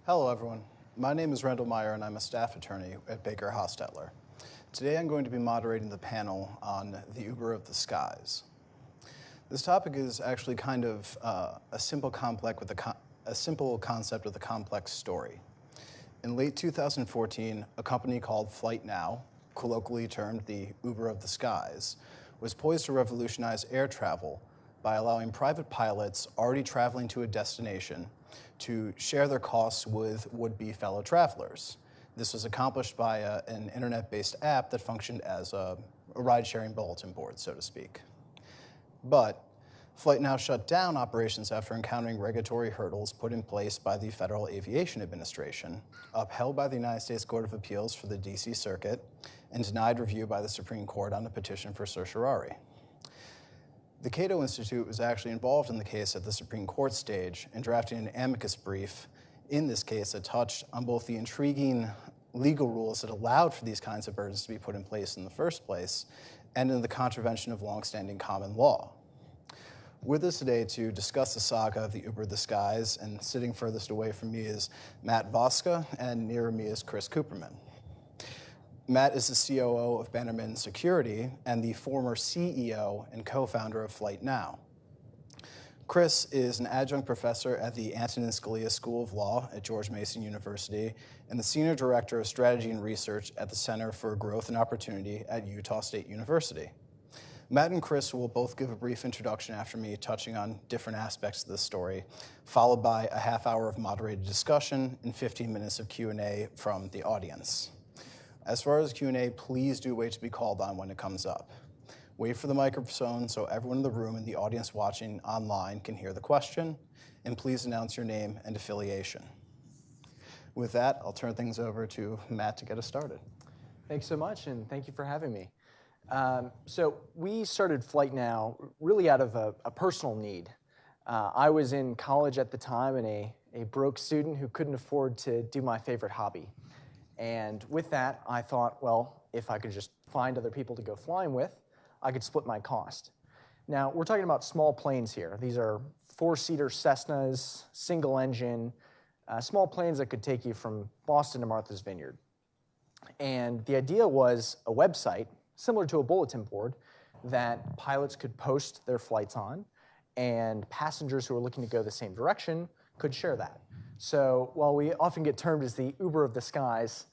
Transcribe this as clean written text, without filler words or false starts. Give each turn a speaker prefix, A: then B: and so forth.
A: Hello, everyone. My name is Randall Meyer, and I'm a staff attorney at Baker Hostetler. Today, I'm going to be moderating the panel on the Uber of the skies. This topic is actually kind of a simple concept with a complex story. In late 2014, a company called FlightNow, colloquially termed the Uber of the skies, was poised to revolutionize air travel by allowing private pilots already traveling to a destination to share their costs with would-be fellow travelers. This was accomplished by an internet-based app that functioned as a ride-sharing bulletin board, so to speak. But FlightNow shut down operations after encountering regulatory hurdles put in place by the Federal Aviation Administration, upheld by the United States Court of Appeals for the D.C. Circuit, and denied review by the Supreme Court on a petition for certiorari. The Cato Institute was actually involved in the case at the Supreme Court stage in drafting an amicus brief in this case that touched on both the intriguing legal rules that allowed for these kinds of burdens to be put in place in the first place and in the contravention of longstanding common law. With us today to discuss the saga of the Uber of the skies, and sitting furthest away from me is Matt Voska, and nearer me is Chris Cooperman. Matt is the COO of Bannerman Security and the former CEO and co-founder of FlightNow. Chris is an adjunct professor at the Antonin Scalia School of Law at George Mason University and the Senior Director of Strategy and Research at the Center for Growth and Opportunity at Utah State University. Matt and Chris will both give a brief introduction after me, touching on different aspects of this story, followed by a half hour of moderated discussion and 15 minutes of Q&A from the audience. As far as Q&A, please do wait to be called on when it comes up. Wait for the microphone so everyone in the room and the audience watching online can hear the question, and please announce your name and affiliation. With that, I'll turn things over to Matt to get us started.
B: Thanks so much, and thank you for having me. So we started FlightNow really out of a personal need. I was in college at the time and a broke student who couldn't afford to do my favorite hobby. And with that, I thought, well, if I could just find other people to go flying with, I could split my cost. Now, we're talking about small planes here. These are four-seater Cessnas, single engine, small planes that could take you from Boston to Martha's Vineyard. And the idea was a website, similar to a bulletin board, that pilots could post their flights on, and passengers who are looking to go the same direction could share that. So while we often get termed as the Uber of the skies,